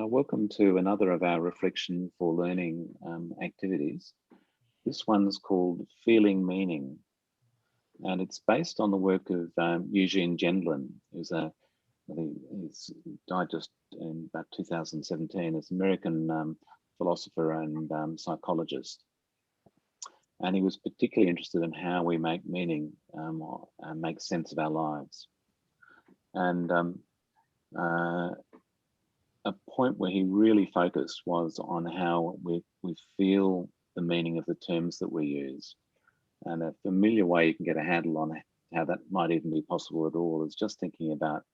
Welcome to another of our Reflection for Learning activities. This one's called Feeling Meaning, and it's based on the work of Eugene Gendlin, I think he's died just in about 2017, as an American philosopher and psychologist. And he was particularly interested in how we make meaning and make sense of our lives. And a point where he really focused was on how we feel the meaning of the terms that we use. And a familiar way you can get a handle on how that might even be possible at all is just thinking about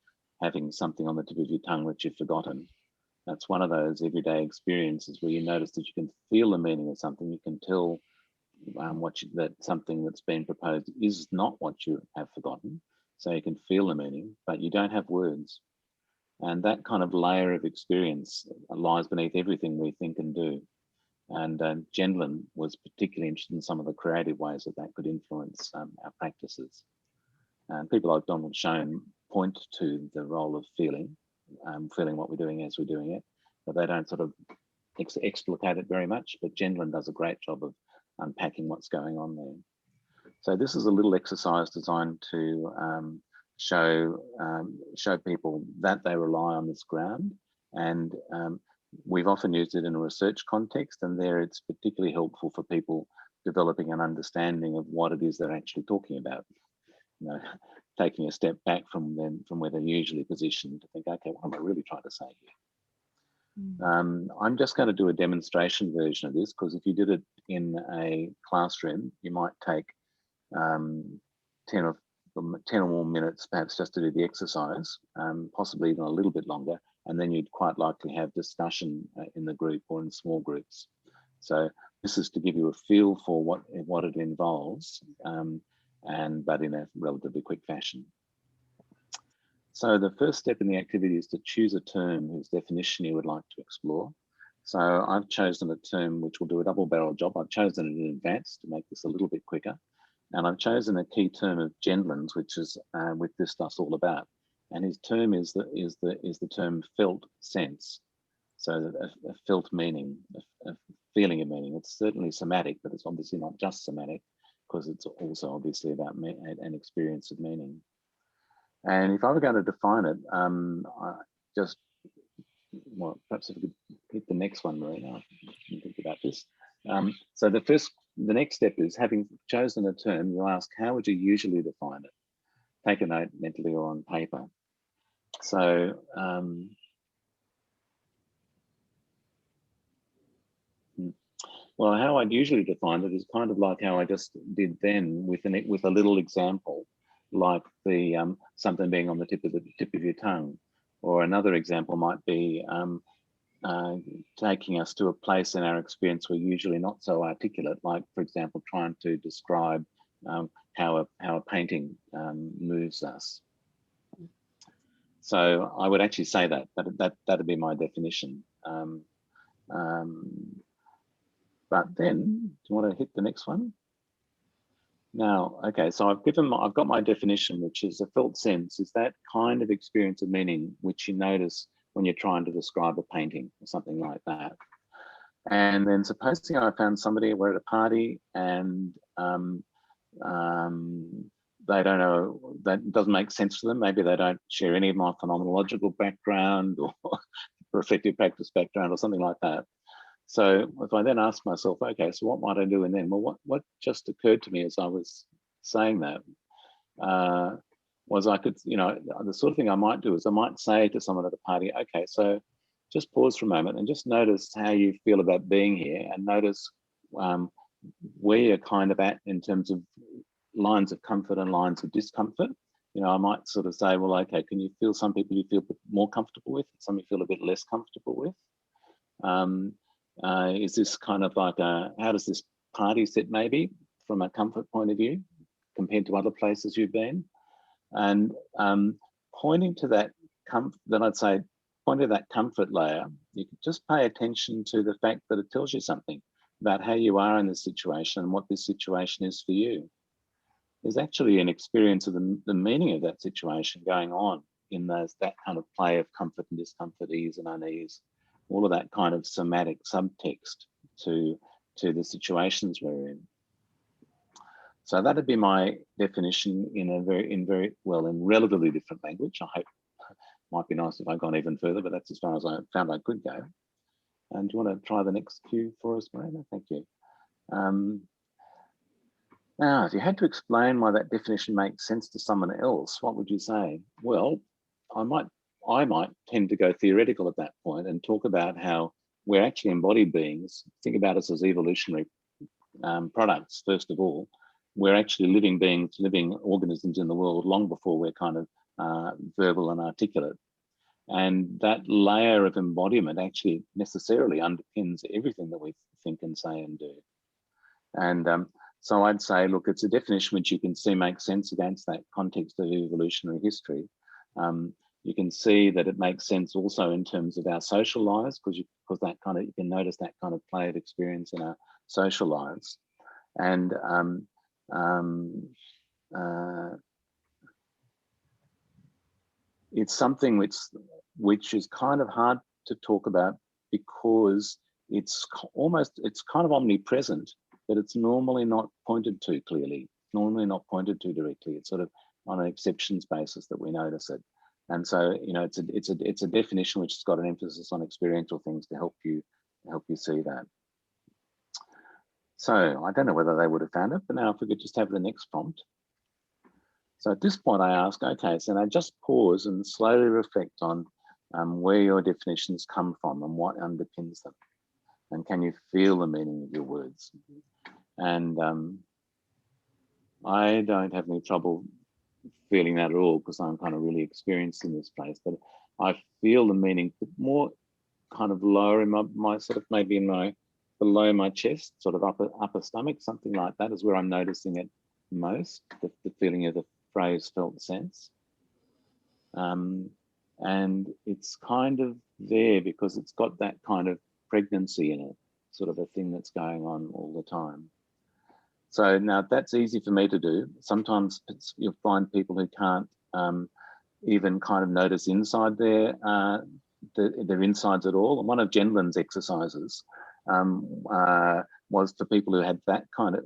having something on the tip of your tongue that you've forgotten. That's one of those everyday experiences where you notice that you can feel the meaning of something. You can tell that something that's been proposed is not what you have forgotten. So you can feel the meaning, but you don't have words. And that kind of layer of experience lies beneath everything we think and do. And Gendlin was particularly interested in some of the creative ways that could influence our practices. And people like Donald Schoen point to the role of feeling what we're doing as we're doing it, but they don't sort of explicate it very much. But Gendlin does a great job of unpacking what's going on there. So this is a little exercise designed to show people that they rely on this ground, and we've often used it in a research context, and there it's particularly helpful for people developing an understanding of what it is they're actually talking about. You know, taking a step back from where they're usually positioned to think, okay, what am I really trying to say here? I'm just going to do a demonstration version of this, because if you did it in a classroom, you might take 10 or more minutes, perhaps, just to do the exercise, possibly even a little bit longer, and then you'd quite likely have discussion in the group or in small groups. So this is to give you a feel for what it involves, but in a relatively quick fashion. So the first step in the activity is to choose a term whose definition you would like to explore. So I've chosen a term which will do a double-barrel job. I've chosen it in advance to make this a little bit quicker. And I've chosen a key term of Gendlin's, which is with this stuff's all about. And his term is the term felt sense. So a felt meaning, a feeling of meaning. It's certainly somatic, but it's obviously not just somatic, because it's also obviously about an experience of meaning. And if I were going to define it, perhaps if we could hit the next one, Marina, I can think about this. So the next step is, having chosen a term, you ask, how would you usually define it? Take a note mentally or on paper. So well, how I'd usually define it is kind of like how I just did then, with a little example, like the something being on the tip of your tongue. Or another example might be taking us to a place in our experience we're usually not so articulate, like, for example, trying to describe how a painting moves us. So I would actually say that'd be my definition. But then, do you want to hit the next one? Now, okay, so I've got my definition, which is a felt sense is that kind of experience of meaning which you notice when you're trying to describe a painting or something like that. And then supposing I found somebody, we're at a party, and they don't know, that doesn't make sense to them. Maybe they don't share any of my phenomenological background or reflective practice background or something like that. So if I then ask myself, okay, so what might I do? And then, well, what just occurred to me as I was saying that was I could, the sort of thing I might do is I might say to someone at a party, okay, so just pause for a moment and just notice how you feel about being here, and notice where you're kind of at in terms of lines of comfort and lines of discomfort. I might sort of say, well, okay, can you feel some people you feel more comfortable with, some you feel a bit less comfortable with? Is this kind of like how does this party sit maybe from a comfort point of view compared to other places you've been? And pointing to that I'd say, pointing to that comfort layer, you can just pay attention to the fact that it tells you something about how you are in this situation and what this situation is for you. There's actually an experience of the meaning of that situation going on in that kind of play of comfort and discomfort, ease and unease, all of that kind of somatic subtext to the situations we're in. So that'd be my definition in relatively different language. I hope it might be nice if I'd gone even further, but that's as far as I found I could go. And do you want to try the next cue for us, Miranda? Thank you. Now, if you had to explain why that definition makes sense to someone else, what would you say? Well, I might tend to go theoretical at that point and talk about how we're actually embodied beings. Think about us as evolutionary products, first of all. We're actually living beings, living organisms in the world long before we're kind of verbal and articulate. And that layer of embodiment actually necessarily underpins everything that we think and say and do. And so I'd say, look, it's a definition which you can see makes sense against that context of evolutionary history. You can see that it makes sense also in terms of our social lives, because that kind of, you can notice that kind of play of experience in our social lives. And it's something which is kind of hard to talk about because it's kind of omnipresent, but it's normally not pointed to clearly, normally not pointed to directly. It's sort of on an exceptions basis that we notice it. And so, you know, it's a definition which has got an emphasis on experiential things to help you see that. So I don't know whether they would have found it, but now if we could just have the next prompt. So at this point I ask, okay, so now just pause and slowly reflect on where your definitions come from and what underpins them. And can you feel the meaning of your words? And I don't have any trouble feeling that at all because I'm kind of really experienced in this place, but I feel the meaning more kind of lower in my sort of maybe in my below my chest, sort of upper stomach, something like that is where I'm noticing it most, the feeling of the phrase felt sense. And it's kind of there because it's got that kind of pregnancy in it, sort of a thing that's going on all the time. So now that's easy for me to do. Sometimes you'll find people who can't even kind of notice inside their insides at all. And one of Gendlin's exercises was for people who had that kind of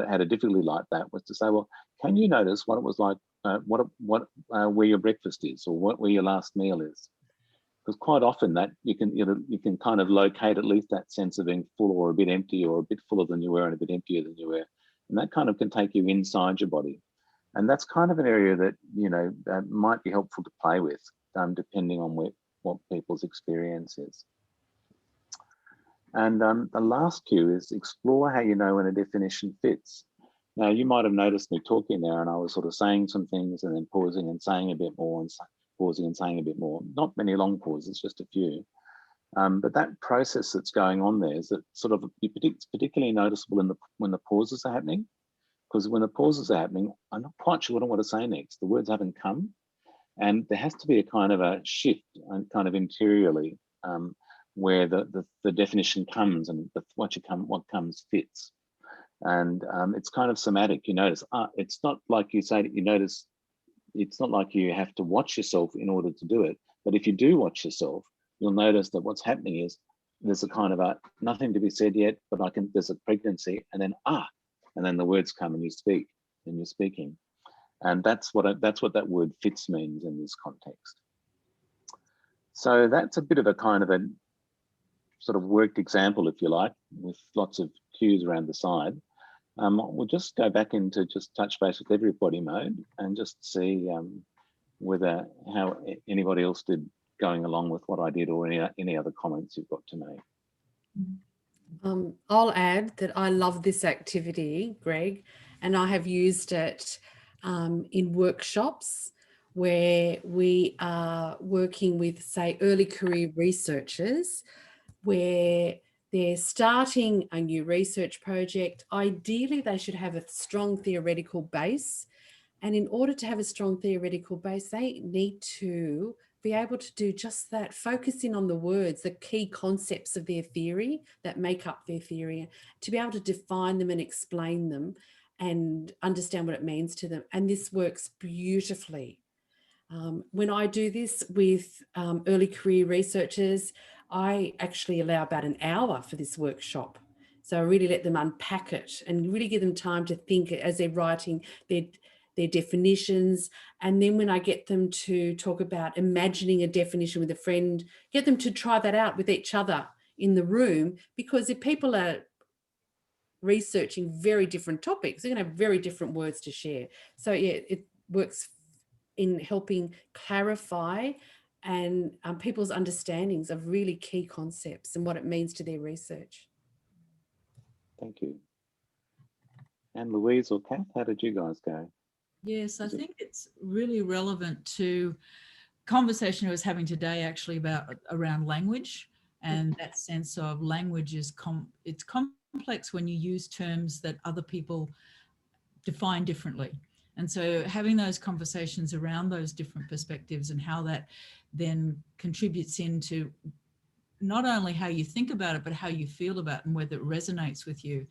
had a difficulty like that, was to say, well, can you notice what it was like, where your breakfast is, or where your last meal is? Because quite often that you can kind of locate at least that sense of being full or a bit empty, or a bit fuller than you were and a bit emptier than you were. And that kind of can take you inside your body. And that's kind of an area that, you know, might be helpful to play with, depending on what people's experience is. And the last cue is explore how you know when a definition fits. Now, you might have noticed me talking there and I was sort of saying some things and then pausing and saying a bit more and pausing and saying a bit more. Not many long pauses, just a few. But that process that's going on there is that sort of it's particularly noticeable when the pauses are happening, because when the pauses are happening, I'm not quite sure what I want to say next. The words haven't come, and there has to be a kind of a shift, and kind of interiorly, where the definition comes and what comes fits, and it's kind of somatic. You notice it's not like you say that you notice. It's not like you have to watch yourself in order to do it, but if you do watch yourself, you'll notice that what's happening is there's a kind of nothing to be said yet, but there's a pregnancy, and then and then the words come and you speak, and you're speaking. And that's what that word fits means in this context. So that's a bit of a kind of a sort of worked example, if you like, with lots of cues around the side. We'll just go back into just touch base with everybody mode and just see how anybody else did going along with what I did, or any other comments you've got to make. I'll add that I love this activity, Greg, and I have used it in workshops where we are working with, say, early career researchers, where they're starting a new research project. Ideally, they should have a strong theoretical base. And in order to have a strong theoretical base, they need to be able to do just that, focus in on the words, the key concepts of their theory that make up their theory, to be able to define them and explain them and understand what it means to them. And this works beautifully. When I do this with early career researchers, I actually allow about an hour for this workshop. So I really let them unpack it and really give them time to think as they're writing their definitions. And then when I get them to talk about imagining a definition with a friend, get them to try that out with each other in the room, because if people are researching very different topics, they're going to have very different words to share. So yeah, it works in helping clarify and people's understandings of really key concepts and what it means to their research. Thank you. And Louise or Kath, how did you guys go? Yes, I think it's really relevant to conversation I was having today actually about around language, and that sense of language is it's complex when you use terms that other people define differently. And so having those conversations around those different perspectives and how that then contributes into not only how you think about it, but how you feel about it and whether it resonates with you.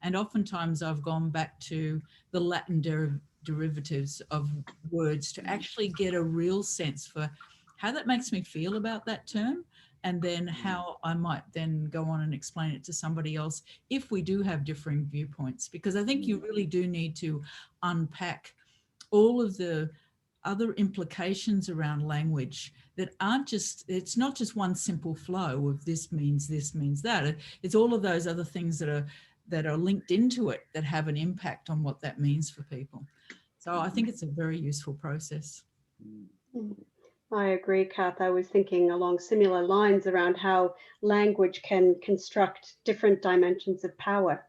And oftentimes I've gone back to the Latin derivatives of words to actually get a real sense for how that makes me feel about that term, and then how I might then go on and explain it to somebody else if we do have differing viewpoints. Because I think you really do need to unpack all of the other implications around language that aren't just, it's not just one simple flow of this means that. It's all of those other things that are linked into it that have an impact on what that means for people. So I think it's a very useful process. I agree, Kath. I was thinking along similar lines around how language can construct different dimensions of power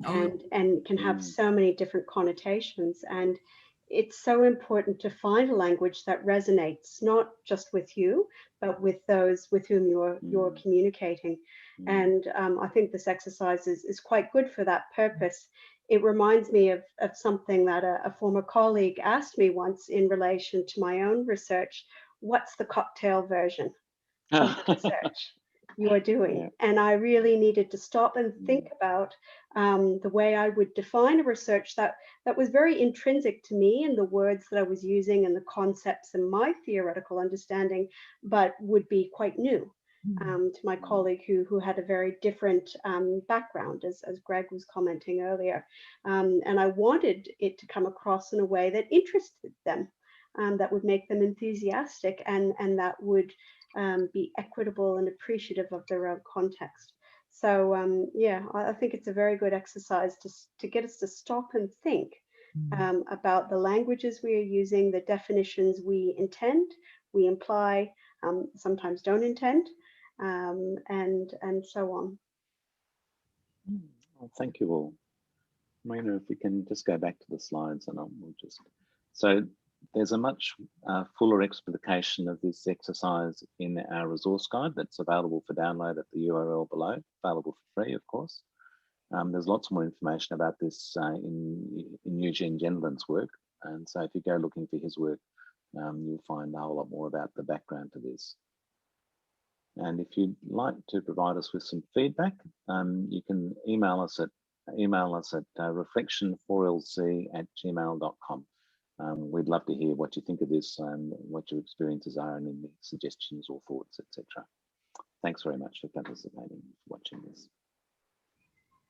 and can have so many different connotations. And it's so important to find a language that resonates not just with you, but with those with whom you're communicating. And I think this exercise is quite good for that purpose. It reminds me of something that a former colleague asked me once in relation to my own research. What's the cocktail version of the research you're doing? Yeah. And I really needed to stop and think about the way I would define a research that was very intrinsic to me and the words that I was using and the concepts and my theoretical understanding, but would be quite new to my colleague who had a very different background, as Greg was commenting earlier. And I wanted it to come across in a way that interested them. That would make them enthusiastic and that would be equitable and appreciative of their own context. So yeah, I think it's a very good exercise to get us to stop and think about the languages we are using, the definitions we intend, we imply, sometimes don't intend, and so on. Well, thank you all. Marina, if we can just go back to the slides and we'll just, so there's a much fuller explication of this exercise in our resource guide that's available for download at the URL below, available for free, of course. There's lots more information about this in Eugene Gendlin's work. And so if you go looking for his work, you'll find a whole lot more about the background to this. And if you'd like to provide us with some feedback, you can email us at reflection4lc@gmail.com. We'd love to hear what you think of this and what your experiences are and any suggestions or thoughts, etc. Thanks very much for participating, watching this.